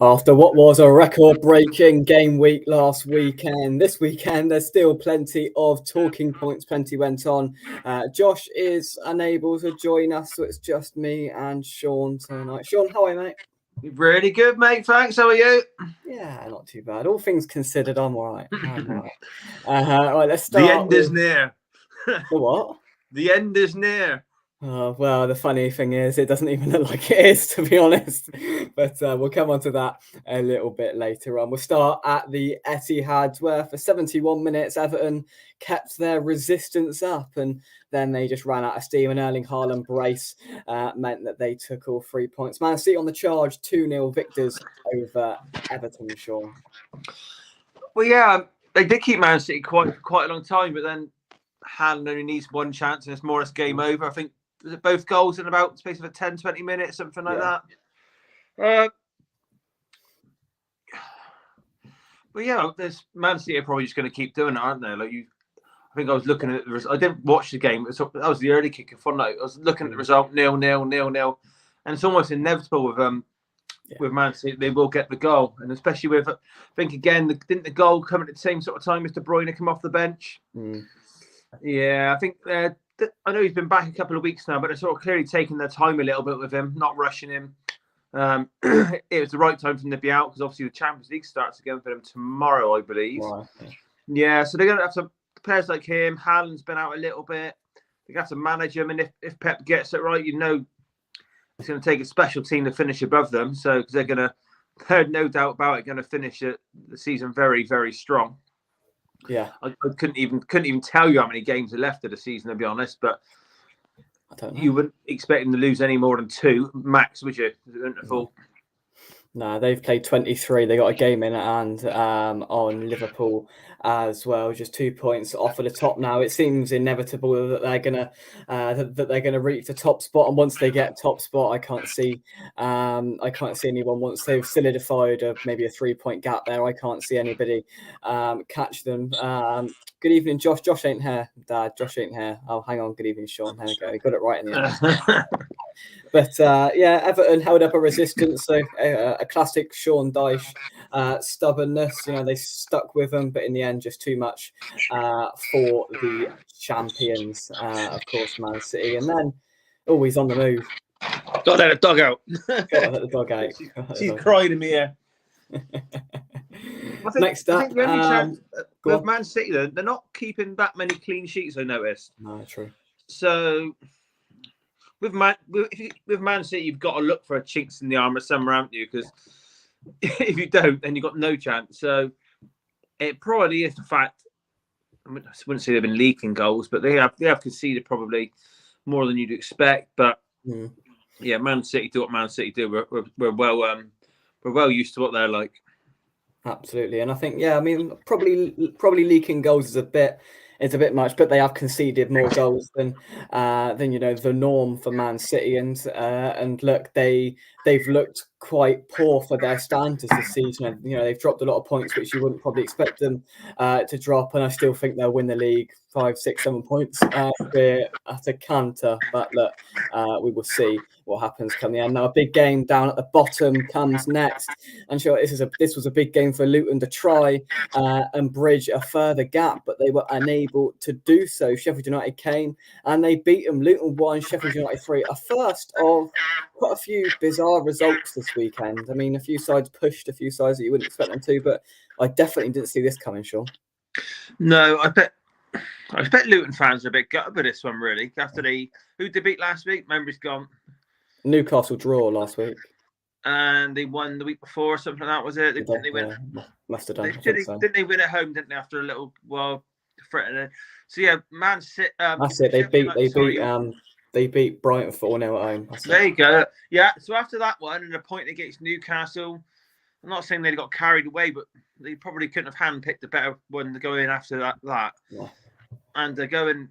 After what was a record-breaking game week last weekend, this weekend there's still plenty of talking points. Plenty went on. Josh is unable to join us, so it's just me and Sean tonight. Sean, how are you, mate? Really good, mate. Thanks. How are you? Yeah, not too bad. All things considered, I'm all right. Right, let's start. The end is near. The what? The end is near. Oh, well, the funny thing is, it doesn't even look like it is, to be honest. But we'll come on to that a little bit later on. We'll start at the Etihad, where for 71 minutes, Everton kept their resistance up, and then they just ran out of steam. And Erling Haaland brace meant that they took all 3 points. Man City on the charge, 2-0 victors over Everton, Sean. Well, yeah, they did keep Man City quite a long time, but then Haaland only needs one chance, and it's more or less game over. I think both goals in about the space of 10-20 minutes, something like that. But yeah, there's Man City are probably just going to keep doing it, aren't they? Like I think I was looking at the result. I didn't watch the game. That was the early kick of fun. I was looking at the result, 0-0, and it's almost inevitable with Man City. They will get the goal, and especially with, I think again, didn't the goal come at the same sort of time as De Bruyne come off the bench? Yeah, I think I know he's been back a couple of weeks now, but they're sort of clearly taking their time a little bit with him, not rushing him. It was the right time for him to be out because obviously the Champions League starts again for them tomorrow, I believe. Wow. Yeah, so they're going to have some players like him. Haaland's been out a little bit. They have to manage him, and if Pep gets it right, you know it's going to take a special team to finish above them. So because they're no doubt about it, going to finish the season very, very strong. Yeah, I couldn't even tell you how many games are left of the season, to be honest. But I don't know. You wouldn't expect them to lose any more than 2 max, would you? No, they've played 23. They got a game in hand on Liverpool as well. Just 2 points off of the top now. It seems inevitable that they're gonna reach the top spot. And once they get top spot, I can't see anyone once they've solidified maybe a 3-point gap there. I can't see anybody catch them. Good evening, Josh. Josh ain't here, Dad. Josh ain't here. Oh, hang on. Good evening, Sean. There we go. He got it right in the end. But yeah, Everton held up a resistance. So a classic Sean Dyche stubbornness. You know, they stuck with them, but in the end, just too much for the champions, of course, Man City. And then always on the move. Got to let the dog out. Got to let the dog out. She's crying in my ear. Next up, I think the only chance with Man City, though, they're not keeping that many clean sheets, I noticed. No, true. So with Man City, you've got to look for a chinks in the armour somewhere, haven't you? Because if you don't, then you've got no chance. So it probably is the fact. I wouldn't say they've been leaking goals, but they have conceded probably more than you'd expect. But yeah, Man City do what Man City do. We're well used to what they're like. Absolutely, and I think I mean probably leaking goals is a bit much, but they have conceded more goals than the norm for Man City, and look, they've looked quite poor for their standards this season. You know, they've dropped a lot of points which you wouldn't probably expect them to drop, and I still think they'll win the league 5, 6, 7 points at a canter. But look, we will see what happens come the end. Now a big game down at the bottom comes next. I'm sure this was a big game for Luton to try and bridge a further gap, but they were unable to do so. Sheffield United came and they beat them. Luton 1, Sheffield United 3. A first of quite a few bizarre results this weekend. I mean, a few sides pushed, a few sides that you wouldn't expect them to, but I definitely didn't see this coming, Sean. No, I bet Luton fans are a bit gutted with this one, really. After who did they beat last week? Memory's gone. Newcastle draw last week. And they won the week before, something like that, was it? Didn't they win? Must have done. Didn't they win at home, didn't they, after a little while? So yeah, Man City. That's it. They beat Brighton 4-0 at home. There you go. Yeah. So after that one and a point against Newcastle, I'm not saying they got carried away, but they probably couldn't have handpicked a better one to go in after that. Yeah. And go and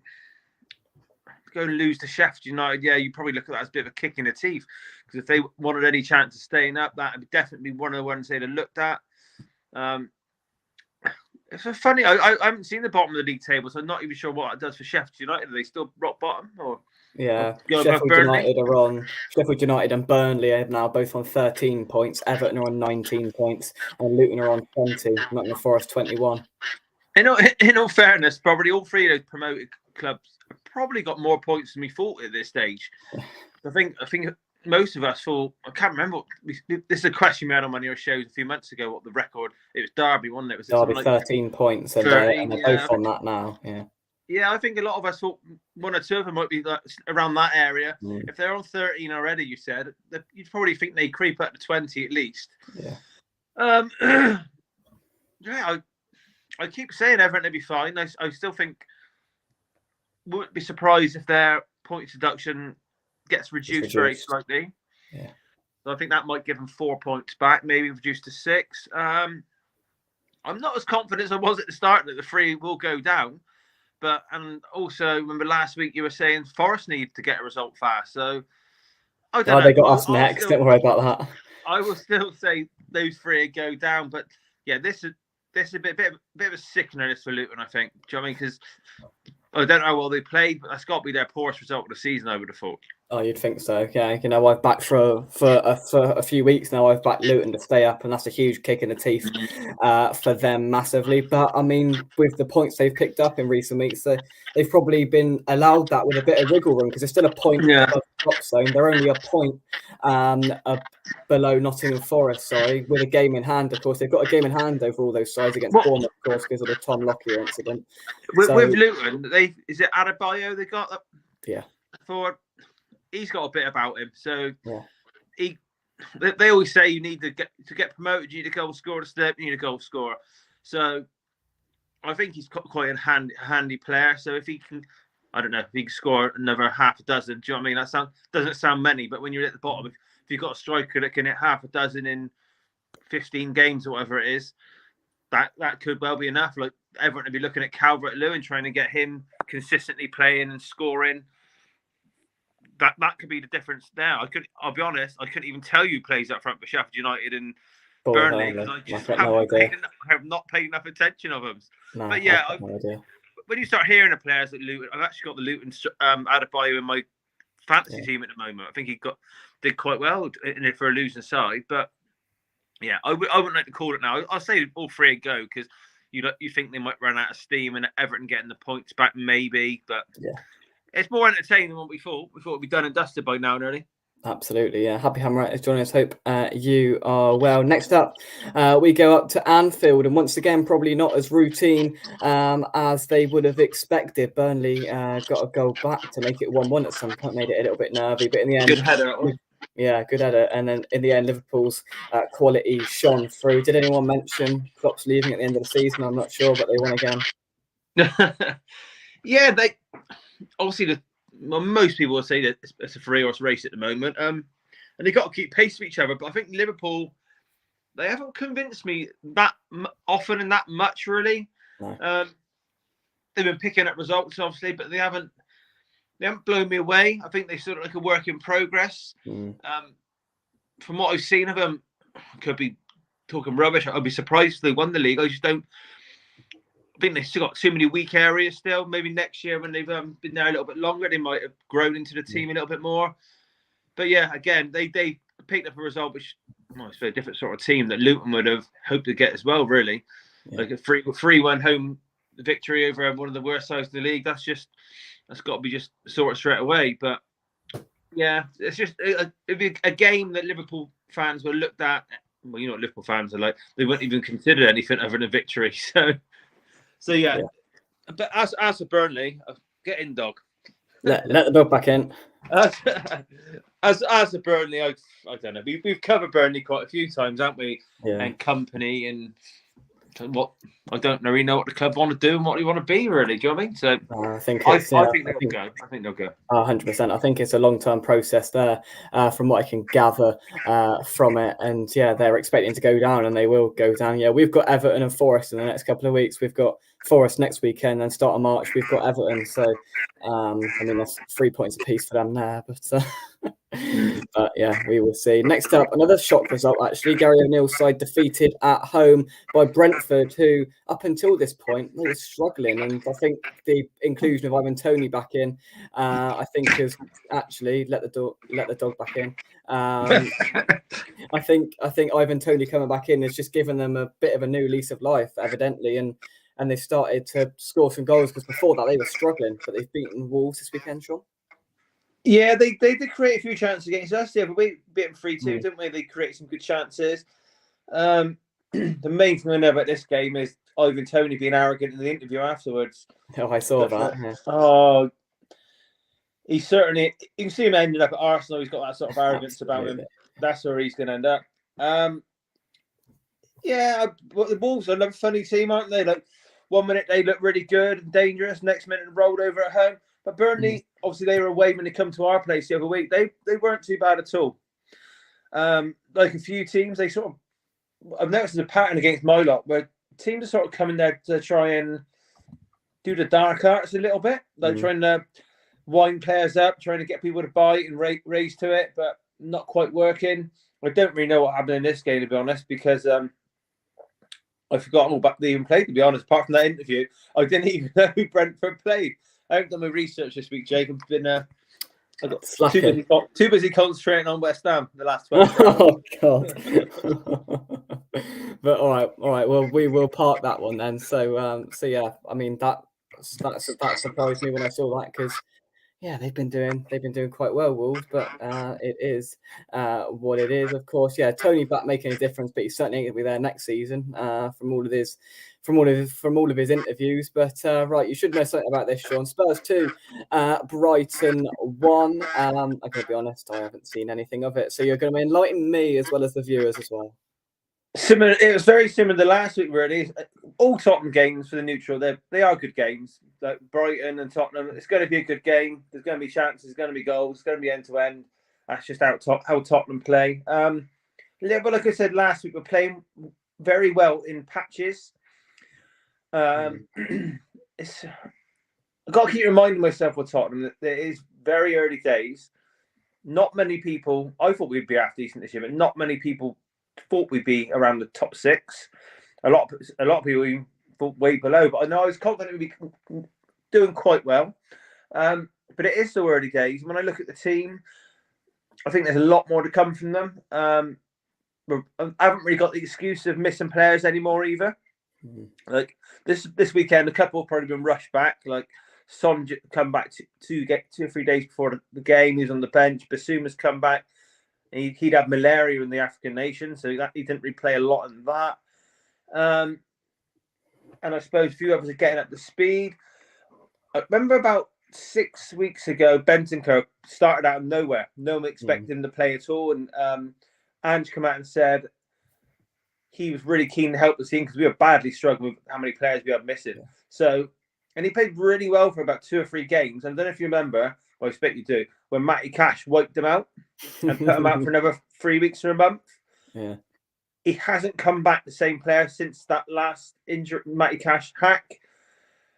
lose to Sheffield United. Yeah, you probably look at that as a bit of a kick in the teeth, because if they wanted any chance of staying up, that would definitely be one of the ones they'd have looked at. It's so funny. I haven't seen the bottom of the league table, so I'm not even sure what it does for Sheffield United. Are they still rock bottom? Or Yeah, Go above Burnley. Sheffield United and Burnley are now both on 13 points. Everton are on 19 points, and Luton are on 20. Nottingham Forest 21. In all fairness, probably all three of those promoted clubs have probably got more points than we thought at this stage. I think most of us thought, I can't remember. This is a question we had on one of your shows a few months ago. What the record? It was Derby, wasn't it? Was it Derby like 13 points, and 13, they're both on that now. Yeah. Yeah, I think a lot of us thought one or two of them might be like around that area. Mm. If they're on 13 already, you said, you'd probably think they creep up to 20 at least. Yeah. Yeah, I keep saying Everton will be fine. I still think wouldn't be surprised if their points deduction gets reduced very slightly. Yeah. So I think that might give them 4 points back, maybe reduced to 6. I'm not as confident as I was at the start that the 3 will go down. But, and also, remember last week you were saying Forest need to get a result fast. So, I don't know. They got us next. Don't worry about that. I will still say those 3 go down. But, yeah, this is a bit of a sickener for Luton, I think. Do you know what I mean? Because I don't know how well they played, but that's got to be their poorest result of the season, I would have thought. Oh, you'd think so. Yeah, you know, I've backed for a few weeks now. I've backed Luton to stay up, and that's a huge kick in the teeth for them massively. But I mean, with the points they've picked up in recent weeks, they've probably been allowed that with a bit of wiggle room because they're still a point above the top zone. They're only a point below Nottingham Forest, with a game in hand. Of course, they've got a game in hand over all those sides against Bournemouth, of course, because of the Tom Lockyer incident. With Luton, is it Adebayo they got? Yeah. He's got a bit about him. So yeah. They always say you need to get promoted, you need a goal scorer to step, you need a goal scorer. So I think he's quite a handy player. So if he can, I don't know, if he can score another half a dozen, do you know what I mean? That doesn't sound many, but when you're at the bottom, if you've got a striker that can hit half a dozen in 15 games or whatever it is, that could well be enough. Like everyone to be looking at Calvert-Lewin, trying to get him consistently playing and scoring. That could be the difference now. I'll be honest, I couldn't even tell you who plays up front for Sheffield United and Burnley because I just have not paid enough attention of them. No, but yeah, no idea. When you start hearing of players at Luton, I've actually got the Luton Adebayo in my fantasy team at the moment. I think he did quite well in it for a losing side. But yeah, I wouldn't like to call it now. I'll say all 3 go because you think they might run out of steam and Everton getting the points back maybe, but yeah. It's more entertaining than what we thought. We thought it'd be done and dusted by now, nearly. Absolutely, yeah. Happy Hamrat is joining us. Hope you are well. Next up, we go up to Anfield, and once again, probably not as routine as they would have expected. Burnley got a goal back to make it 1-1 at some point, made it a little bit nervy, but in the end, good header. Yeah, good header. And then in the end, Liverpool's quality shone through. Did anyone mention Klopp's leaving at the end of the season? I'm not sure, but they won again. Yeah, they obviously most people will say that it's a 3-horse race at the moment, and they've got to keep pace with each other. But I think Liverpool, they haven't convinced me that often and that much really. No. They've been picking up results obviously, but they haven't blown me away. I think they're sort of like a work in progress. From what I've seen of them, I could be talking rubbish. I'd be surprised if they won the league. I just don't. I think they've still got too many weak areas still. Maybe next year when they've been there a little bit longer, they might have grown into the team a little bit more. But yeah, again, they picked up a result which it's a very different sort of team that Luton would have hoped to get as well, really. Yeah. Like a 3-1 home victory over one of the worst sides of the league. That's got to be just sorted straight away. But yeah, it's just it'd be a game that Liverpool fans were looked at. Well, you know what Liverpool fans are like. They wouldn't even consider anything other than a victory. So yeah. But as for Burnley, get in, dog. Let the dog back in. As for Burnley, I don't know. We've covered Burnley quite a few times, haven't we? Yeah. And company and what I don't really know what the club want to do and what they want to be. Really, do you know what I mean? So I think they'll go. I think they'll go. 100%. I think it's a long-term process there, from what I can gather from it. And yeah, they're expecting to go down, and they will go down. Yeah, we've got Everton and Forest in the next couple of weeks. We've got Forest next weekend, and start of March we've got Everton. So I mean, that's 3 points apiece for them there. But But yeah, we will see. Next up, another shock result actually. Gary O'Neill's side defeated at home by Brentford, who up until this point they were struggling, and I think the inclusion of Ivan Toney back in, I think has actually let the dog back in. I think Ivan Toney coming back in has just given them a bit of a new lease of life, evidently, and they started to score some goals because before that they were struggling, but they've beaten Wolves this weekend, Sean. Yeah, they did create a few chances against us. Yeah, but we beat them 3-2, didn't we? They created some good chances. The main thing I know about this game is Ivan Toney being arrogant in the interview afterwards. Oh, I saw that. Yeah. Oh, he certainly. You can see him ending up at Arsenal. He's got that sort of arrogance about him. That's where he's going to end up. Yeah, but the Wolves are another funny team, aren't they? Like 1 minute they look really good and dangerous, next minute rolled over at home. But Burnley, obviously, they were away when they come to our place the other week. They weren't too bad at all. Like a few teams, they sort of. I've noticed a pattern against my lot where teams are sort of coming there to try and do the dark arts a little bit, like trying to wind players up, trying to get people to bite and raise to it, but not quite working. I don't really know what happened in this game, to be honest, because I've forgotten all about they even played, to be honest. Apart from that interview, I didn't even know who Brentford played. I haven't done my research this week, Jake. I've been I got too busy concentrating on West Ham the last 12 hours. Oh God. But all right. Well, we will park that one then. So yeah, I mean that surprised me when I saw that because yeah, they've been doing quite well, Wolves, but it is what it is, of course. Yeah, Tony back making a difference, but he's certainly going to be there next season from all of his interviews. But right, you should know something about this, Sean. Spurs 2, Brighton 1. I'm going to be honest, I haven't seen anything of it, so you're going to enlighten me as well as the viewers as well. Similar. It was very similar to last week, really. All Tottenham games for the neutral, they are good games. Like Brighton and Tottenham, it's going to be a good game. There's going to be chances, there's going to be goals, it's going to be end to end. That's just how Tottenham play. But like I said last week, we're playing very well in patches. I've got to keep reminding myself with Tottenham that it is very early days. Not many people. I thought we'd be half decent this year, but not many people thought we'd be around the top 6. A lot of people even thought way below, but I know I was confident we'd be doing quite well. But it is still early days. When I look at the team, I think there's a lot more to come from them. I haven't really got the excuse of missing players anymore either. Like this weekend, a couple have probably been rushed back. Like Son come back to get 2 or 3 days before the game. He's on the bench. Basuma's come back. He'd had malaria in the African nation, so he didn't really play a lot in that. And I suppose a few others are getting up to speed. I remember about 6 weeks ago, Bentancur started out of nowhere. No one expected him to play at all. And Ange came out and said he was really keen to help the team because we were badly struggling with how many players we had missing. Yeah. So, and he played really well for about 2 or 3 games. And I don't know if you remember, well, I expect you do, when Matty Cash wiped him out and put him out for another 3 weeks or a month. Yeah. He hasn't come back the same player since that last injury, Matty Cash hack.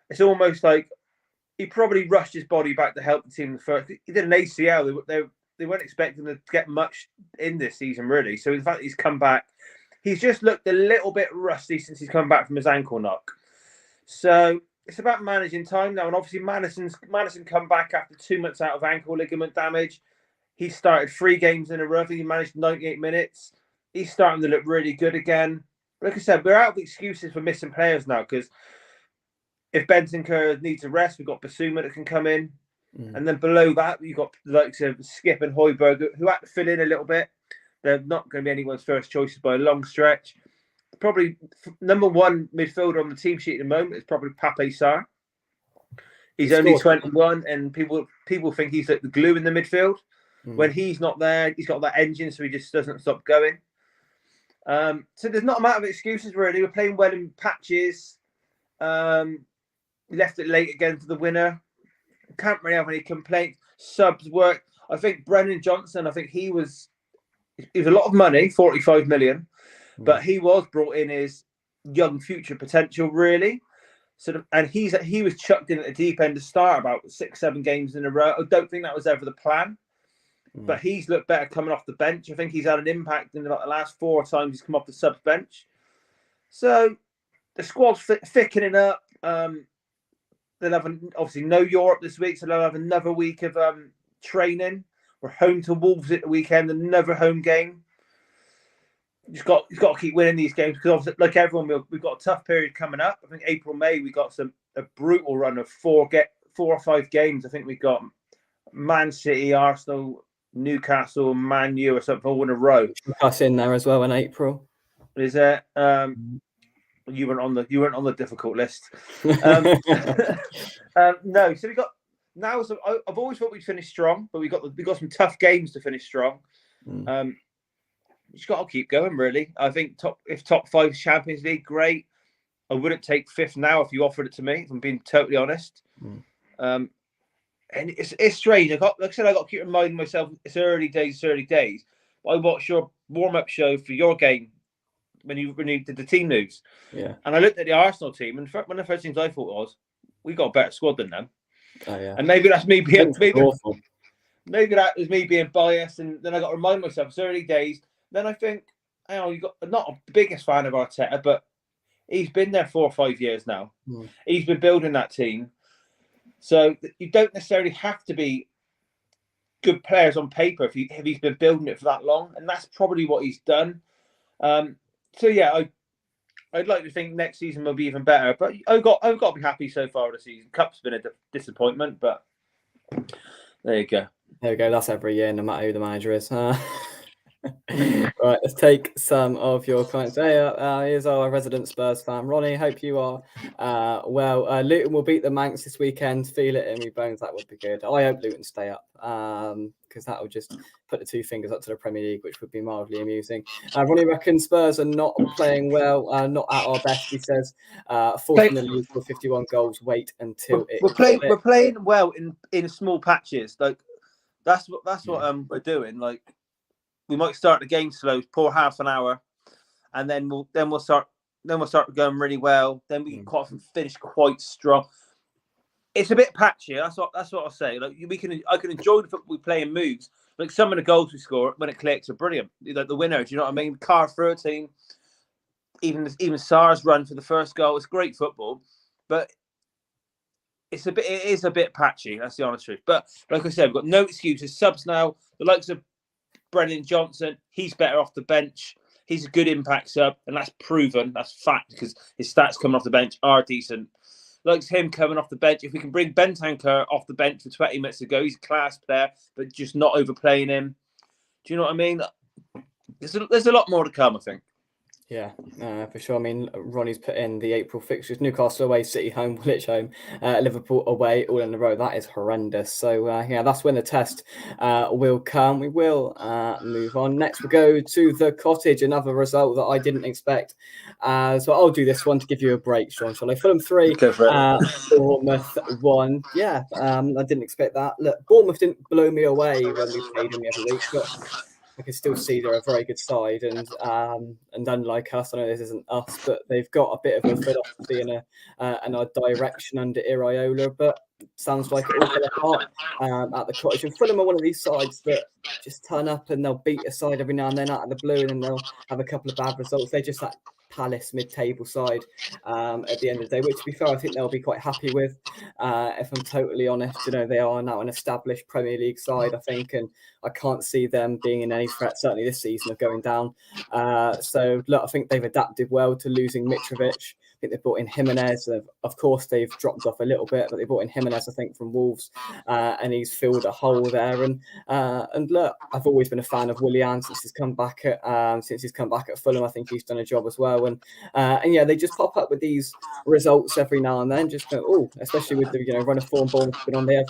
It's almost like he probably rushed his body back to help the team first. He did an ACL. They weren't expecting to get much in this season, really. So in fact, he's come back. He's just looked a little bit rusty since he's come back from his ankle knock. So it's about managing time now. And obviously Madison come back after 2 months out of ankle ligament damage. He started 3 games in a row. He managed 98 minutes. He's starting to look really good again. Like I said, we're out of excuses for missing players now because if Bentancur needs a rest, we've got Basuma that can come in. And then below that, you've got the likes of Skip and Højbjerg, who had to fill in a little bit. They're not going to be anyone's first choices by a long stretch. Probably number 1 midfielder on the team sheet at the moment is probably Pape Sarr. He's only 21, and people think he's like the glue in the midfield. When he's not there, he's got that engine, so he just doesn't stop going. So there's not a matter of excuses, really. We're playing well in patches. Left it late again for the winner. Can't really have any complaints. Subs work. I think Brennan Johnson, he was a lot of money, 45 million, but he was brought in as young future potential, really. And he was chucked in at the deep end to start about 6-7 games in a row. I don't think that was ever the plan. but he's looked better coming off the bench. I think he's had an impact in about the last 4 times he's come off the subs bench. So the squad's thickening up. They'll have obviously no Europe this week, so they'll have another week of training. We're home to Wolves at the weekend, another home game. You've got to keep winning these games because obviously, like everyone, we've got a tough period coming up. I think April, May, we got a brutal run of 4 or 5 games. I think we got Man City, Arsenal, Newcastle, Man U, or something all in a row. Us in there as well in April. Is it? You weren't on the difficult list. No, so we got now. So I've always thought we'd finish strong, but we got some tough games to finish strong. You just got to keep going, really. I think top 5 Champions League, great. I wouldn't take 5th now if you offered it to me, if I'm being totally honest. And it's strange. Like I said, I got to keep reminding myself it's early days. But I watched your warm-up show for your game when you did the team news. Yeah. And I looked at the Arsenal team, and one of the first things I thought was, we got a better squad than them. Oh, yeah. And maybe that's me being awful. Maybe that was me being biased, and then I got to remind myself it's early days. Then I think, you got not the biggest fan of Arteta, but he's been there 4 or 5 years now. He's been building that team. So you don't necessarily have to be good players on paper if he's been building it for that long, and that's probably what he's done. So yeah, I'd like to think next season will be even better, but I've got to be happy so far this season. Cup's been a disappointment, but there you go. There we go. That's every year, no matter who the manager is. Right, let's take some of your comments. Here's our resident Spurs fan, Ronnie. Hope you are well. Luton will beat the Manx this weekend. Feel it in me bones. That would be good. I hope Luton stay up because that would just put the 2 fingers up to the Premier League, which would be mildly amusing. Ronnie reckons Spurs are not playing well, not at our best. He says, 40 in the league for 51 goals. Wait until we're playing well in small patches. Like that's what we're doing. Like, we might start the game slow, pour half an hour, and then we'll start going really well. Then we quite often finish quite strong. It's a bit patchy. That's what I'll say. Like I can enjoy the football we play and moves. Like some of the goals we score when it clicks are brilliant. Like the winner, do you know what I mean? Car 13, even Sarr's run for the first goal. It's great football, but it is a bit patchy. That's the honest truth. But like I said, we've got no excuses. Subs now. The likes of Brennan Johnson, he's better off the bench. He's a good impact sub, and that's proven. That's fact because his stats coming off the bench are decent. Likes him coming off the bench. If we can bring Bentancur off the bench for 20 minutes ago, he's a class player, but just not overplaying him. Do you know what I mean? There's a lot more to come, I think. Yeah, for sure. I mean, Ronnie's put in the April fixtures: Newcastle away, City home, Woolwich home, Liverpool away, all in a row. That is horrendous. So yeah, that's when the test will come. We will move on. Next, we go to the Cottage. Another result that I didn't expect. So I'll do this one to give you a break, Sean. Shall I? Fulham 3, Bournemouth 1. Yeah, I didn't expect that. Look, Bournemouth didn't blow me away when we played them the other week, but I can still see they're a very good side, and unlike us, I know this isn't us, but they've got a bit of a philosophy and a direction under Iraola, but sounds like it all fell apart at the Cottage. And Fulham are one of these sides that just turn up and they'll beat a side every now and then out of the blue, and then they'll have a couple of bad results. They're just that Palace mid-table side at the end of the day, which, to be fair, I think they'll be quite happy with. If I'm totally honest, they are now an established Premier League side, I think, and I can't see them being in any threat, certainly this season, of going down. So look, I think they've adapted well to losing Mitrovic. I think they've brought in Jimenez. Of course, they've dropped off a little bit, but they brought in Jimenez, I think, from Wolves, and he's filled a hole there. And look, I've always been a fan of Willian since he's come back at Fulham. I think he's done a job as well. And yeah, they just pop up with these results every now and then. Just go, especially with the run of form ball been on. They've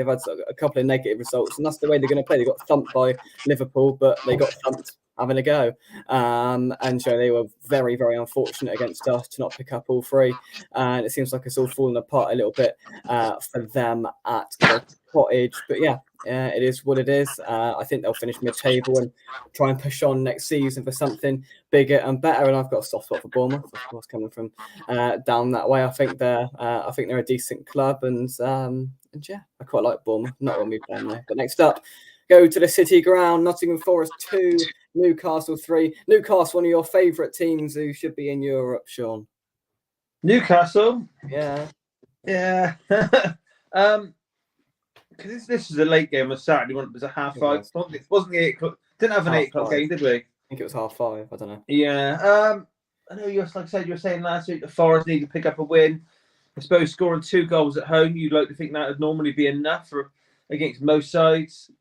had a couple of negative results, and that's the way they're going to play. They got thumped by Liverpool, but they got thumped having a go. And so they were very, very unfortunate against us to not pick up all 3. And it seems like it's all fallen apart a little bit for them at the Cottage. But yeah, it is what it is. I think they'll finish mid-table and try and push on next season for something bigger and better. And I've got a soft spot for Bournemouth, of course, coming from down that way. I think they're a decent club, and yeah, I quite like Bournemouth. Not when we play them though. But next up, go to the City Ground. Nottingham Forest 2, Newcastle 3. Newcastle, one of your favourite teams who should be in Europe, Sean. Newcastle. Yeah. Yeah. Because this is a late game on Saturday. It was a 5:30. It wasn't the 8 o'clock. Didn't have an 8 o'clock game, did we? I think it was 5:30. I don't know. Yeah. I know like I said, you were saying last week the Forest need to pick up a win. I suppose scoring 2 goals at home, you'd like to think that would normally be enough against most sides.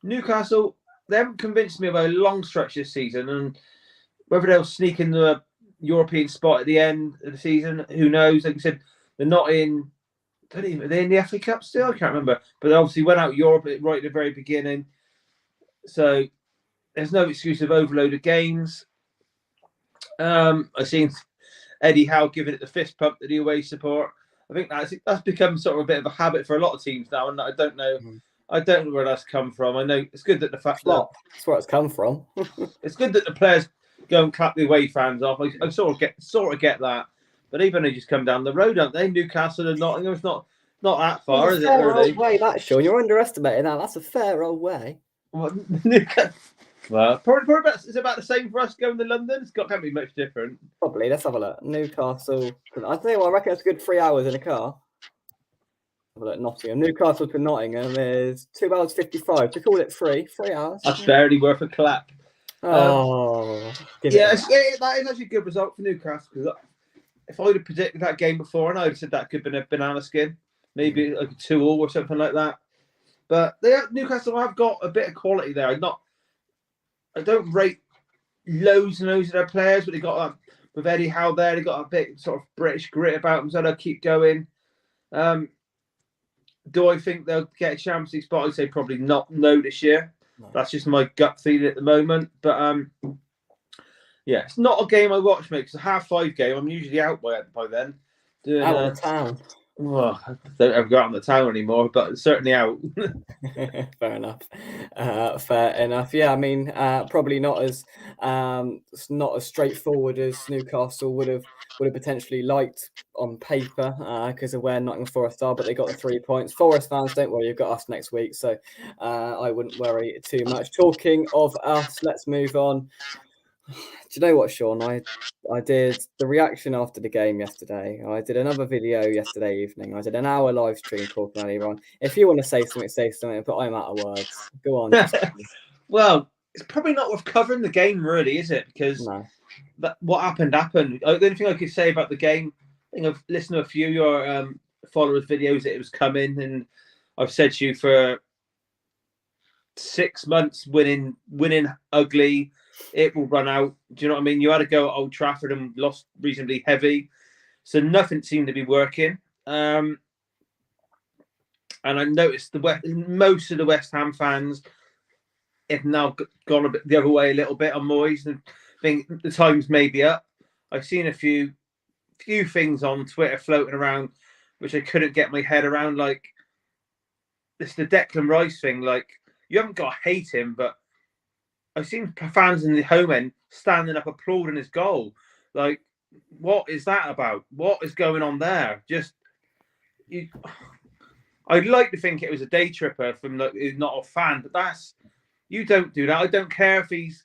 Newcastle, they haven't convinced me about a long stretch this season, and whether they'll sneak into a European spot at the end of the season, who knows? Like I said, they're not in. Are they in the FA Cup still? I can't remember. But they obviously went out Europe right at the very beginning, so there's no excuse of overload of games. I've seen Eddie Howe giving it the fist pump to the away support. I think that's become sort of a bit of a habit for a lot of teams now, and I don't know. I don't know where that's come from. I know it's good that that's where it's come from. It's good that the players go and clap the away fans off. I sort of get that, but even they just come down the road, don't they? Newcastle and Nottingham. It's not that far, is it? Really? Way that, Sean. You're underestimating that. That's a fair old way. Well, probably it's about the same for us going to London. Can't be much different. Probably. Let's have a look. Newcastle. I tell you what, I reckon it's a good 3 hours in a car. Have a look. Nottingham. Newcastle to Nottingham is 2 hours 55. To call it 3 hours. That's barely worth a clap. Oh, that is actually a good result for Newcastle. Because if I'd have predicted that game before, and I'd have said that could have been a banana skin, maybe like a 2-2 or something like that. But Newcastle have got a bit of quality there. I don't rate loads and loads of their players, but they got with Eddie Howe there, they got a bit sort of British grit about them, so they'll keep going. Do I think they'll get a Champions League spot? I'd say probably no this year. No. That's just my gut feeling at the moment. But yeah, it's not a game I watch, mate. It's a 5:30 game. I'm usually out by then. Out of the town. Well, I don't ever go out in the town anymore, but certainly out. Fair enough. Fair enough. Yeah, I mean, probably not as straightforward as Newcastle would have potentially liked on paper because of where Nottingham Forest are, but they got the 3 points. Forest fans, don't worry, you've got us next week, so I wouldn't worry too much. Talking of us, let's move on. Do you know what, Sean? I did the reaction after the game yesterday. I did another video yesterday evening. I did an hour live stream talking earlier on. If you want to say something, but I'm out of words. Go on. Well, it's probably not worth covering the game, really, is it? Because what happened. The only thing I could say about the game, I think I've listened to a few of your followers' videos that it was coming, and I've said to you for 6 months, winning ugly. It will run out. Do you know what I mean? You had to go at Old Trafford and lost reasonably heavy, so nothing seemed to be working. And I noticed most of the West Ham fans have now gone a bit the other way a little bit on Moyes, and think the time's maybe up. I've seen a few things on Twitter floating around which I couldn't get my head around. Like it's the Declan Rice thing. Like you haven't got to hate him, but I've seen fans in the home end standing up applauding his goal. Like, what is that about? What is going on there? I'd like to think it was a day tripper from who's not a fan, but you don't do that. I don't care if he's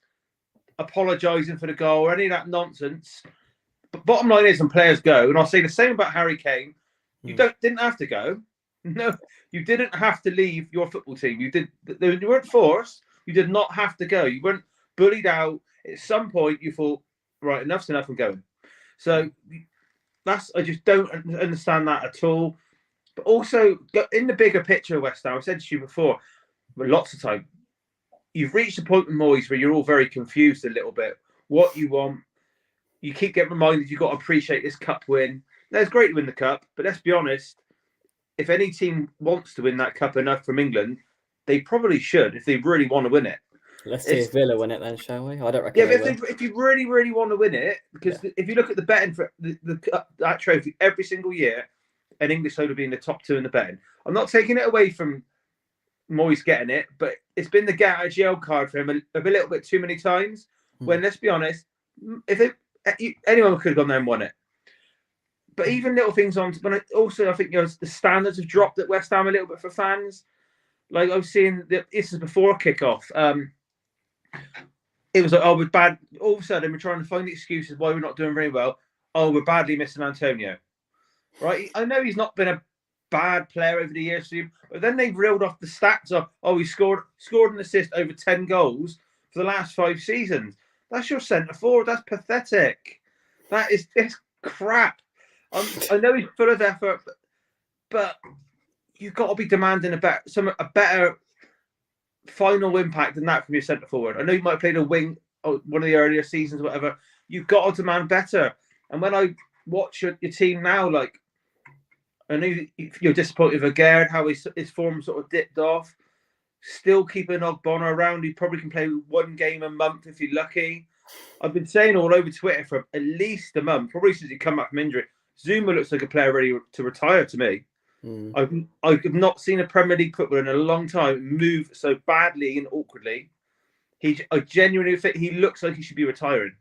apologising for the goal or any of that nonsense. But bottom line is, when players go, and I'll say the same about Harry Kane. You didn't have to go. No, you didn't have to leave your football team. You weren't forced. You did not have to go. You weren't bullied out. At some point, you thought, right, enough's enough, I'm going. So I just don't understand that at all. But also, in the bigger picture of West Ham, I've said to you before, but lots of time, you've reached a point with Moyes where you're all very confused a little bit. What you want. You keep getting reminded you've got to appreciate this cup win. Now, it's great to win the cup, but let's be honest, if any team wants to win that cup enough from England, they probably should if they really want to win it. Let's see if Villa win it then, shall we? I don't reckon. Yeah, but if you really, really want to win it, because if you look at the betting for that trophy every single year, an English side will be in the top 2 in the betting. I'm not taking it away from Moyes getting it, but it's been the get out of jail card for him a little bit too many times. When let's be honest, anyone could have gone there and won it. But even little things on, I think the standards have dropped at West Ham a little bit for fans. Like I was seeing, this is before kickoff. It was like, oh, we're bad. All of a sudden, we're trying to find excuses why we're not doing very well. Oh, we're badly missing Antonio. Right? I know he's not been a bad player over the years, but then they've reeled off the stats of, oh, he scored an assist over 10 goals for the last 5 seasons. That's your centre forward. That's pathetic. It's crap. I know he's full of effort, but you've got to be demanding a better final impact than that from your centre forward. I know you might have played a wing one of the earlier seasons, whatever. You've got to demand better. And when I watch your team now, like, I know you're disappointed with Gerd, how his form sort of dipped off. Still keeping Ogbonna around. He probably can play 1 game a month if you're lucky. I've been saying all over Twitter for at least a month, probably since he come back from injury. Zuma looks like a player ready to retire to me. I've not seen a Premier League footballer in a long time move so badly and awkwardly. I genuinely think he looks like he should be retiring.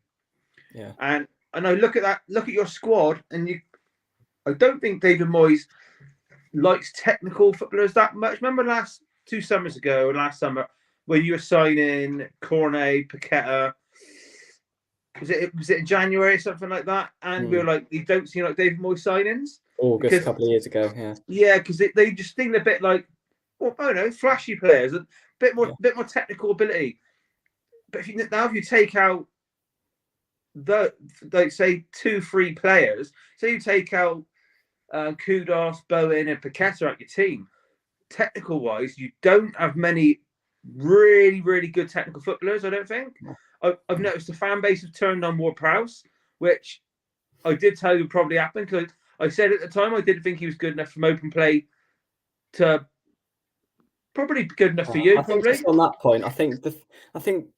Yeah. And I look at your squad, and I don't think David Moyes likes technical footballers that much. Remember last summer, when you were signing Cornet, Paqueta, was it in January or something like that? And we were like, you don't seem like David Moyes signings. August, a couple of years ago, yeah. Yeah, because they just seem a bit like, well, I don't know, flashy players, a bit more technical ability. But if you take out say 2-3 players, say you take out Kudos, Bowen, and Paqueta out your team, technical wise, you don't have many really, really good technical footballers, I don't think. I've noticed the fan base have turned on Ward-Prowse, which I did tell you would probably happen, because I said at the time I didn't think he was good enough from open play to probably good enough for you. I think just on that point, I think the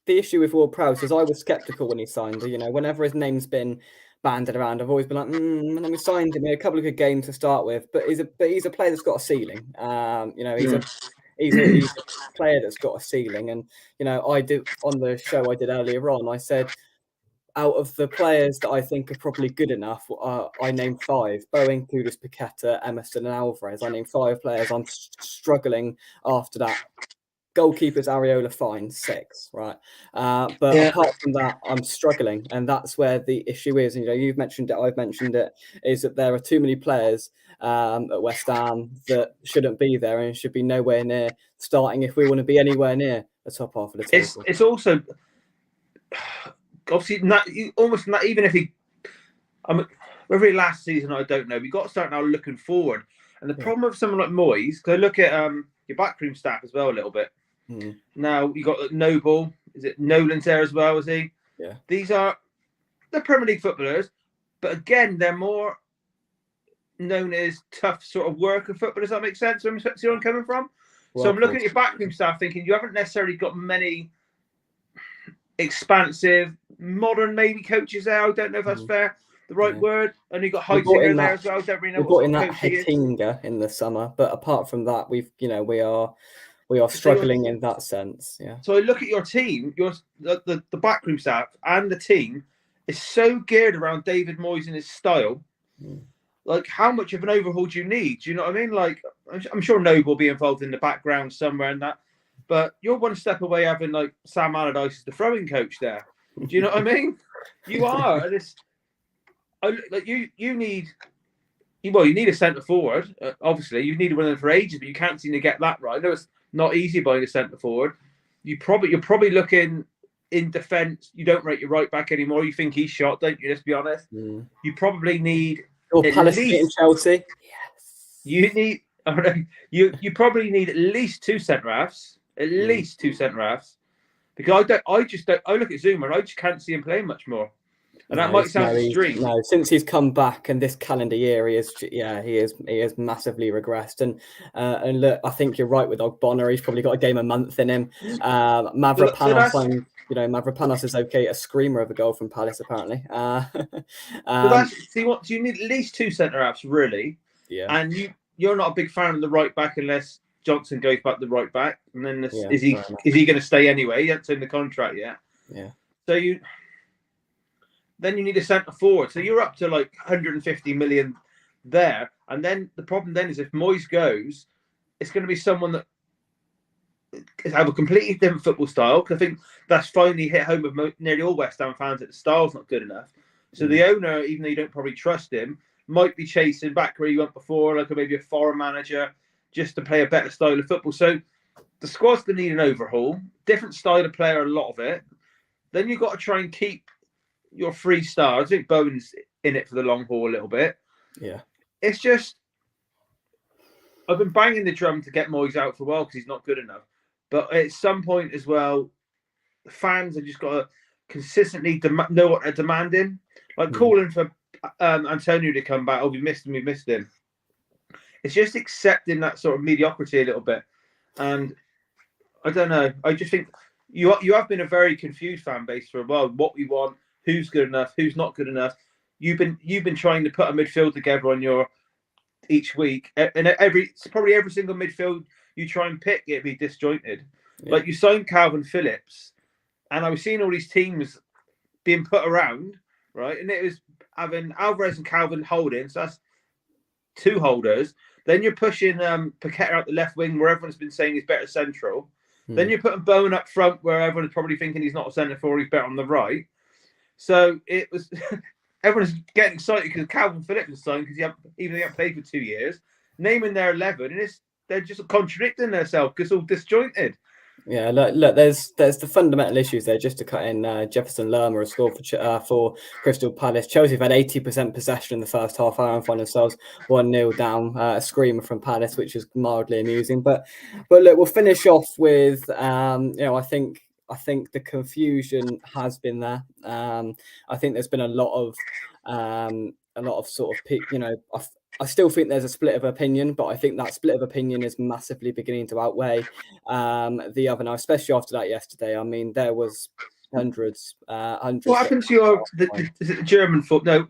issue with Ward-Prowse is I was sceptical when he signed. You know, whenever his name's been banded around, I've always been like, and then we signed him in a couple of good games to start with. But he's a player that's got a ceiling. You know, he's a player that's got a ceiling. And you know, I did on the show I did earlier on, I said, out of the players that I think are probably good enough, I named 5: Bowen, Kudus, Paqueta, Emerson, and Alvarez. I named 5 players. I'm struggling after that. Goalkeepers, Areola, fine, 6, right? But apart from that, I'm struggling, and that's where the issue is. And, you know, you've mentioned it, I've mentioned it, is that there are too many players at West Ham that shouldn't be there and should be nowhere near starting if we want to be anywhere near the top half of the table. It's also obviously not even if whether it last season, I don't know. We've got to start now looking forward. And the problem with someone like Moyes, because I look at your backroom staff as well a little bit. Now you got Noble. Is it Nolan's there as well? Is he? Yeah. They're Premier League footballers, but again, they're more known as tough sort of worker footballers. Does that make sense? See where I'm coming from? Well, so I'm looking at your backroom staff, thinking you haven't necessarily got many expansive, modern maybe coaches there. I don't know if that's fair. The right word. And you got Heitzinger there as well. Don't really know what sort of coach he is. Hettinger in the summer, but apart from that, we are struggling in that sense. Yeah. So I look at your team, the backroom staff and the team is so geared around David Moyes and his style. Like, how much of an overhaul do you need? Do you know what I mean? Like, I'm sure Noble will be involved in the background somewhere in that, but you're one step away having like Sam Allardyce as the throwing coach there. Do you know what I mean? You are. You need a centre forward. Obviously, you've needed one of them for ages, but you can't seem to get that right. I know it's not easy buying a centre forward. You're probably looking in defence. You don't rate your right back anymore. You think he's shot, don't you? Let's be honest. You probably need. Or Palace in Chelsea. Yes. You probably need at least 2 centre halves. At least 2 centre halves. Because I look at Zuma and I just can't see him playing much more. And that might sound extreme. No, since he's come back and this calendar year, he is massively regressed. And look, I think you're right with Ogbonna. He's probably got a game a month in him. Mavropanos, Mavropanos is okay. A screamer of a goal from Palace, apparently. See, what do you need? At least 2 centre halves, really. Yeah. And you're not a big fan of the right back unless Johnson goes back to the right back. And then is he going to stay anyway? He hasn't signed the contract yet. Yeah. So then you need a centre forward. So you're up to like 150 million there. And then the problem then is if Moyes goes, it's going to be someone that have a completely different football style. Because I think that's finally hit home with nearly all West Ham fans that the style's not good enough. So the owner, even though you don't probably trust him, might be chasing back where he went before, like maybe a foreign manager, just to play a better style of football. So the squad's going to need an overhaul, different style of player, a lot of it. Then you've got to try and keep your 3 stars. I think Bowen's in it for the long haul a little bit. Yeah. It's just, I've been banging the drum to get Moyes out for a while because he's not good enough. But at some point as well, the fans have just got to consistently know what they're demanding. Like calling for Antonio to come back. Oh, we missed him. It's just accepting that sort of mediocrity a little bit. And I don't know. I just think you have been a very confused fan base for a while. What we want, who's good enough, who's not good enough. You've been trying to put a midfield together on your each week, and probably every single midfield you try and pick, it'd be disjointed. Yeah. Like you signed Calvin Phillips, and I was seeing all these teams being put around, right? And it was having Alvarez and Calvin holding, so that's 2 holders. Then you're pushing Paqueta out the left wing, where everyone's been saying he's better central. Then you're putting Bowen up front, where everyone's probably thinking he's not a centre forward, he's better on the right. So it was everyone's getting excited because Calvin Phillips was signed because even though he hasn't played for 2 years, naming their 11, and they're just contradicting themselves because it's all disjointed. Yeah, look, there's the fundamental issues there. Just to cut in, Jefferson Lerma has scored for Crystal Palace. Chelsea have had 80% possession in the first half hour and find themselves 1-0 down. A screamer from Palace, which is mildly amusing. But look, we'll finish off with I think the confusion has been there. I think there's been a lot of sort of I still think there's a split of opinion, but I think that split of opinion is massively beginning to outweigh the other now, especially after that yesterday. I mean, there was hundreds. What happened to is it the German football? No,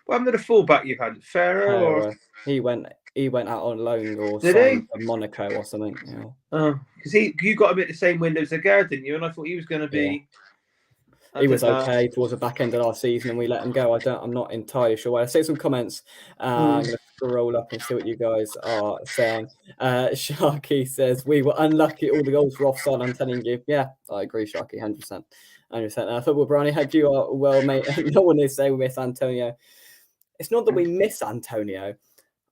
what happened to the fullback you've had? Ferrer or he went out on loan or signed for Monaco or something. Yeah. Oh, because you got him at the same window as Lagarde, didn't you? And I thought he was going to be. Yeah. He was okay towards the back end of last season, and we let him go. I'm not entirely sure why. I see some comments. I'm going to scroll up and see what you guys are saying. Sharky says we were unlucky. All the goals were offside. I'm telling you. Yeah, I agree, Sharky, 100%. 100%. Football Brownie, had you are well, mate. No one is saying we miss Antonio. It's not that we miss Antonio.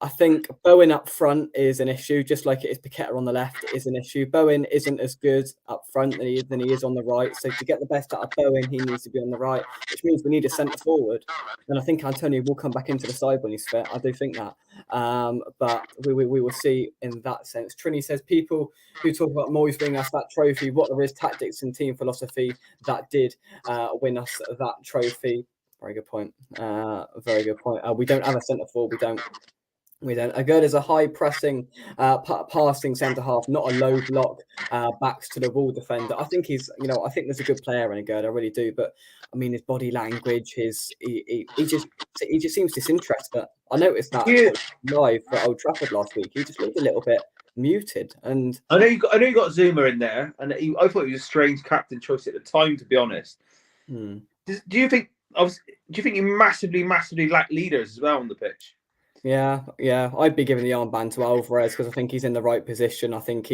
I think Bowen up front is an issue, just like it is Paqueta on the left is an issue. Bowen isn't as good up front than he is on the right. So to get the best out of Bowen, he needs to be on the right, which means we need a centre forward. And I think Antonio will come back into the side when he's fit. I do think that. But we will see in that sense. Trini says, people who talk about Moyes bringing us that trophy, what are his tactics and team philosophy that did win us that trophy? Very good point. Very good point. We don't have a centre forward. We don't. Agerd is a high pressing, passing centre half, not a low block, backs to the wall defender. I think I think there's a good player in Agerd, I really do. But I mean, his body language, he just seems disinterested. I noticed that live at Old Trafford last week. He just looked a little bit muted. And I know you got Zuma in there, and I thought he was a strange captain choice at the time, to be honest. Do you think you massively lack leaders as well on the pitch? Yeah. I'd be giving the armband to Alvarez because I think he's in the right position. I think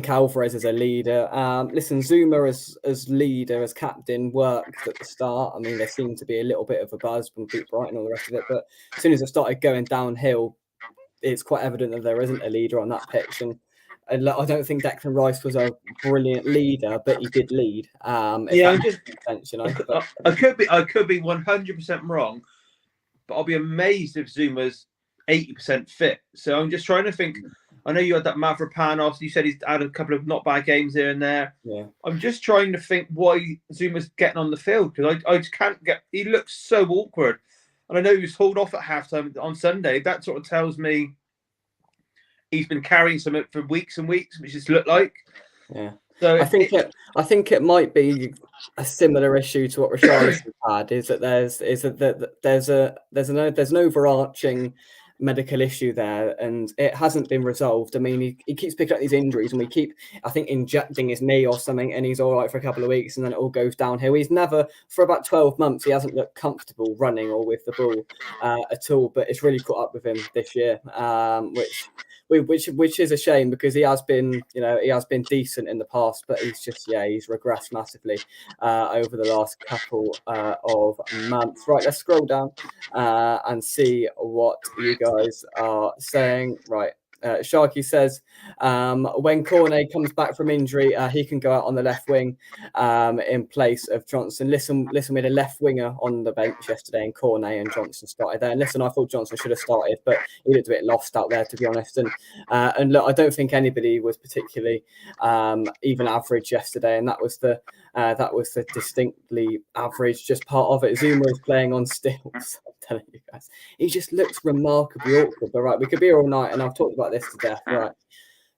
Alvarez is a leader. Listen, Zuma as leader, as captain, worked at the start. I mean, there seemed to be a little bit of a buzz from Brighton and all the rest of it. But as soon as it started going downhill, it's quite evident that there isn't a leader on that pitch. And I don't think Declan Rice was a brilliant leader, but he did lead. I could be 100% wrong. But I'll be amazed if Zuma's 80% fit. So I'm just trying to think. I know you had that Mavropanos. You said he's had a couple of not bad games here and there. Yeah. I'm just trying to think why Zuma's getting on the field because I just can't get. He looks so awkward, and I know he was hauled off at halftime on Sunday. That sort of tells me he's been carrying something for weeks and weeks, which just looked like. Yeah. So I think it might be a similar issue to what Richarlison had. Is that there's an overarching medical issue there, and it hasn't been resolved. I mean, he keeps picking up these injuries, and we keep, I think, injecting his knee or something, and he's all right for a couple of weeks, and then it all goes downhill. He's never, for about 12 months, he hasn't looked comfortable running or with the ball at all, but it's really caught up with him this year, which is a shame, because he has been, he has been decent in the past, but he's regressed massively over the last couple of months. Right, let's scroll down and see what you guys are saying. Right. Sharky says, when Cornet comes back from injury, he can go out on the left wing in place of Johnson. Listen, we had a left winger on the bench yesterday, and Cornet and Johnson started there. And listen, I thought Johnson should have started, but he looked a bit lost out there, to be honest. And look, I don't think anybody was particularly even average yesterday, and that was the distinctly average, just part of it. Zuma is playing on stilts. I'm telling you guys, he just looks remarkably awkward. But right, we could be here all night, and I've talked about this to death. Right,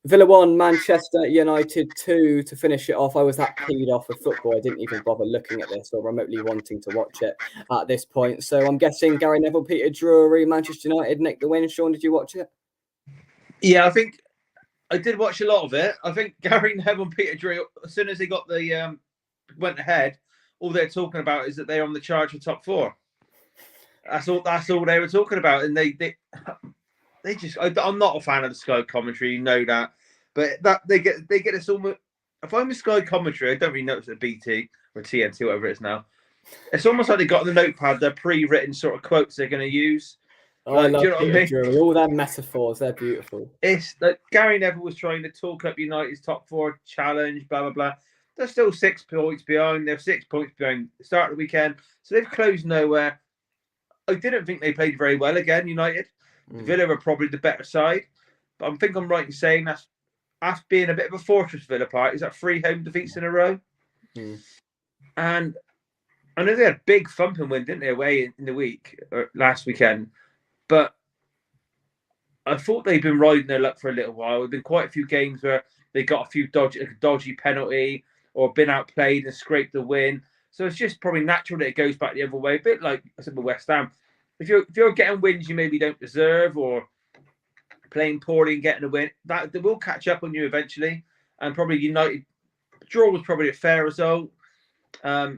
Villa 1, Manchester United 2 to finish it off. I was that peed off with football, I didn't even bother looking at this or remotely wanting to watch it at this point. So I'm guessing Gary Neville, Peter Drury, Manchester United nicked the win. Sean, did you watch it? Yeah, I think I did watch a lot of it. I think Gary Neville and Peter Drury, as soon as they got the went ahead, all they're talking about is that they're on the charge for top 4. That's all they were talking about, and they just. I'm not a fan of the Sky commentary, you know that, but that they get this almost. If I'm a Sky commentary, I don't really know if it's a BT or TNT, whatever it is now. It's almost like they got on the notepad their pre-written sort of quotes they're going to use. Oh, I love Peter Drury. All their metaphors, they're beautiful. It's like Gary Neville was trying to talk up United's top 4 challenge, blah blah blah. They're still 6 points behind. They're 6 points behind the start of the weekend, so they've closed nowhere. I didn't think they played very well again, United. Villa are probably the better side, but I think I'm right in saying that's being a bit of a fortress Villa part. Is that 3 home defeats in a row? And I know they had a big thumping win, didn't they, away in the week or last weekend? But I thought they'd been riding their luck for a little while. There've been quite a few games where they got a few dodgy penalty or been outplayed and scraped the win. So it's just probably natural that it goes back the other way. A bit like I said with West Ham. If you're getting wins you maybe don't deserve, or playing poorly and getting a win, that they will catch up on you eventually. And probably United draw was probably a fair result. I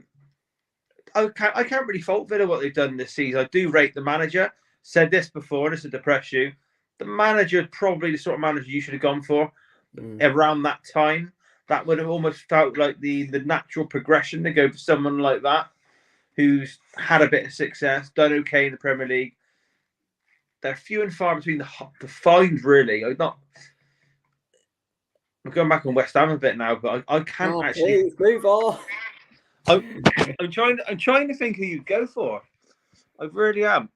can't really fault Villa what they've done this season. I do rate the manager. Said this before, and this will depress you. The manager is probably the sort of manager you should have gone for around that time. That would have almost felt like the natural progression to go for someone like that, who's had a bit of success, done okay in the Premier League. They're few and far between the find, really. I'm going back on West Ham a bit now, but I can't actually. Please, move on. I'm trying to think who you'd go for. I really am.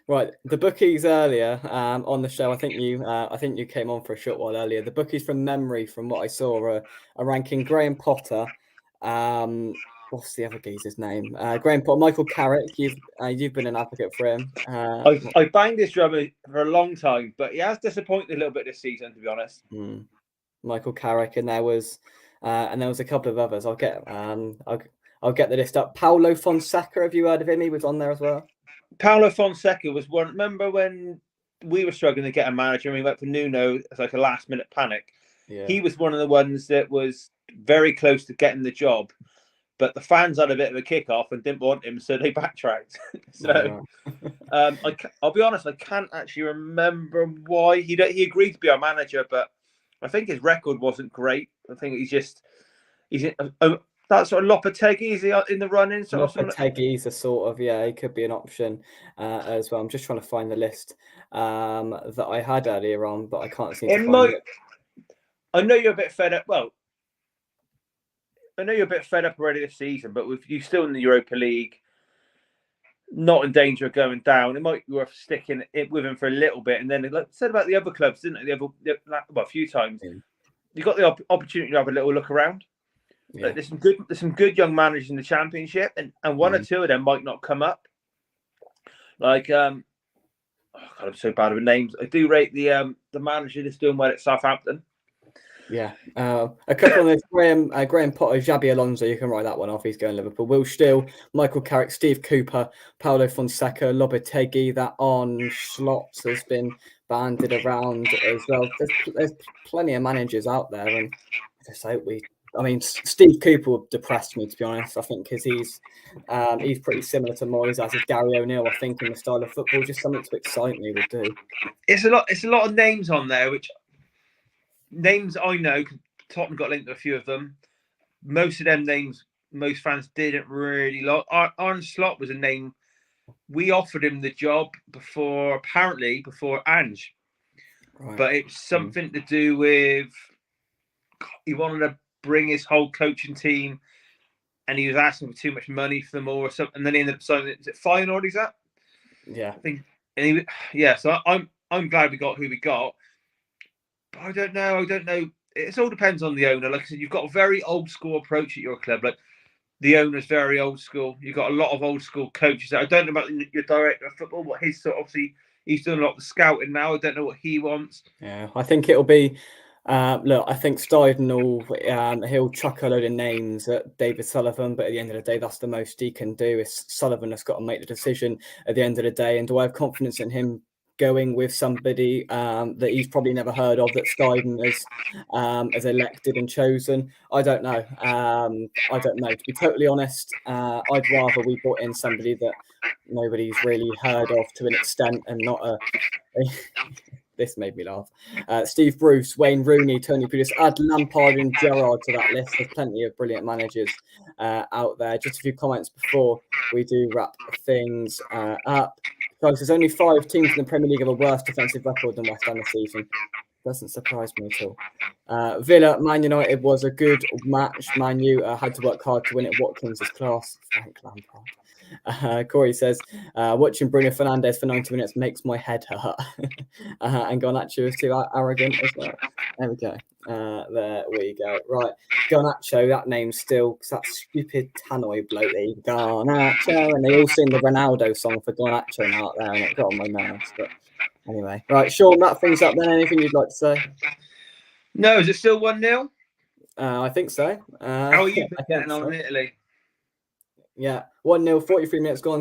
Right, the bookies earlier on the show. I think you came on for a short while earlier. The bookies from memory, from what I saw, are ranking Graham Potter. What's the other geezer's name? Graham Potter, Michael Carrick. You've been an advocate for him. I banged this drummer for a long time, but he has disappointed a little bit this season, to be honest. Michael Carrick, and there was a couple of others. I'll get the list up. Paulo Fonseca. Have you heard of him? He was on there as well. Paulo Fonseca was one. Remember when we were struggling to get a manager and we went for Nuno as like a last minute panic? Yeah. He was one of the ones that was very close to getting the job, but the fans had a bit of a kick-off and didn't want him, so they backtracked. So I'll be honest, I can't actually remember why he agreed to be our manager, but I think his record wasn't great. I think he's that sort of Lopetegui, is he in the running? Lopetegui's a sort of, he could be an option as well. I'm just trying to find the list that I had earlier on, but I can't seem to find it. I know you're a bit fed up. Well, I know you're a bit fed up already this season, but with you still in the Europa League, not in danger of going down, it might be worth sticking it with him for a little bit. And then, like I said about the other clubs, didn't it? A few times. Yeah. You got the opportunity to have a little look around. Yeah. Like, there's some good young managers in the Championship, and one or two of them might not come up. Like, God, I'm so bad with names. I do rate the manager that's doing well at Southampton. Yeah, a couple of those. Graham Potter, Xabi Alonso. You can write that one off. He's going Liverpool. Will Still, Michael Carrick, Steve Cooper, Paulo Fonseca, Lopetegui. That on Slots has been banded around as well. There's plenty of managers out there, and I just hope we. I mean, Steve Cooper depressed me, to be honest. I think because he's pretty similar to Moyes, as is Gary O'Neill. I think in the style of football, just something to excite me would do. It's a lot of names on there, which names I know. Tottenham got linked to a few of them. Most of them names, most fans didn't really like. Arne Slot was a name. We offered him the job before Ange, Right. But it's something to do with he wanted to bring his whole coaching team, and he was asking for too much money for them all or something. And then he ended up signing. Is it Feyenoord? Is that? Yeah. I think. And so I'm glad we got who we got. But I don't know. It all depends on the owner. Like I said, you've got a very old school approach at your club. Like the owner's very old school. You've got a lot of old school coaches. I don't know about your director of football, what his obviously he's doing a lot of the scouting now. I don't know what he wants. Yeah, I think it'll be. Look, I think Steiden he'll chuck a load of names at David Sullivan, but at the end of the day, that's the most he can do. Is Sullivan has got to make the decision at the end of the day, and do I have confidence in him going with somebody that he's probably never heard of, that Steiden has elected and chosen? I don't know. I don't know. To be totally honest, I'd rather we brought in somebody that nobody's really heard of to an extent, and not a this made me laugh. Steve Bruce, Wayne Rooney, Tony Pulis, add Lampard and Gerrard to that list. There's plenty of brilliant managers out there. Just a few comments before we do wrap things up. Guys, there's only 5 teams in the Premier League have a worse defensive record than West Ham this season. Doesn't surprise me at all. Villa, Man United was a good match. Man U had to work hard to win it. Watkins is class. Frank Lampard. Corey says, watching Bruno Fernandes for 90 minutes makes my head hurt. And Garnacho is too arrogant as well. There we go. There we go. Right. Garnacho, that name still, because that stupid Tannoy bloke there, Garnacho. And they all sing the Ronaldo song for Garnacho out there, and it got on my nerves. But anyway. Right, Sean, wrap things up then. Anything you'd like to say? No, is it still 1-0? I think so. How are you getting on in Italy? Yeah, 1-0, 43 minutes gone.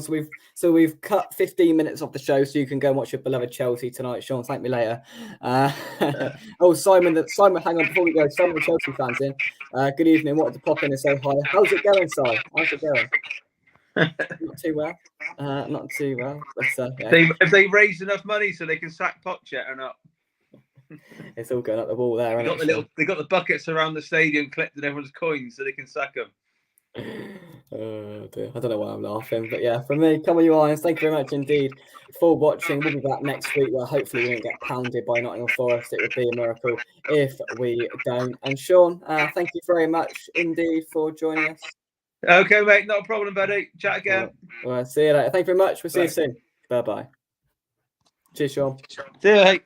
So we've cut 15 minutes off the show, so you can go and watch your beloved Chelsea tonight. Sean, thank me later. Oh, Simon, hang on, before we go, Simon, Chelsea fans in. Good evening. Wanted to pop in and say hi. How's it going, Si? How's it going? Not too well. Not too well. But, yeah. Have they raised enough money so they can sack Poch yet or not? It's all going up the wall there. They got the buckets around the stadium collecting everyone's coins so they can sack them. Oh dear. I don't know why I'm laughing, but yeah, from me, come on, you Irons. Thank you very much indeed for watching. We'll be back next week where hopefully we don't get pounded by Nottingham Forest. It would be a miracle if we don't. And Sean, thank you very much indeed for joining us. Okay, mate, not a problem, buddy. Chat again. Well, see you later. Thank you very much. We'll see you soon. Bye bye. Cheers, Sean. See you, mate.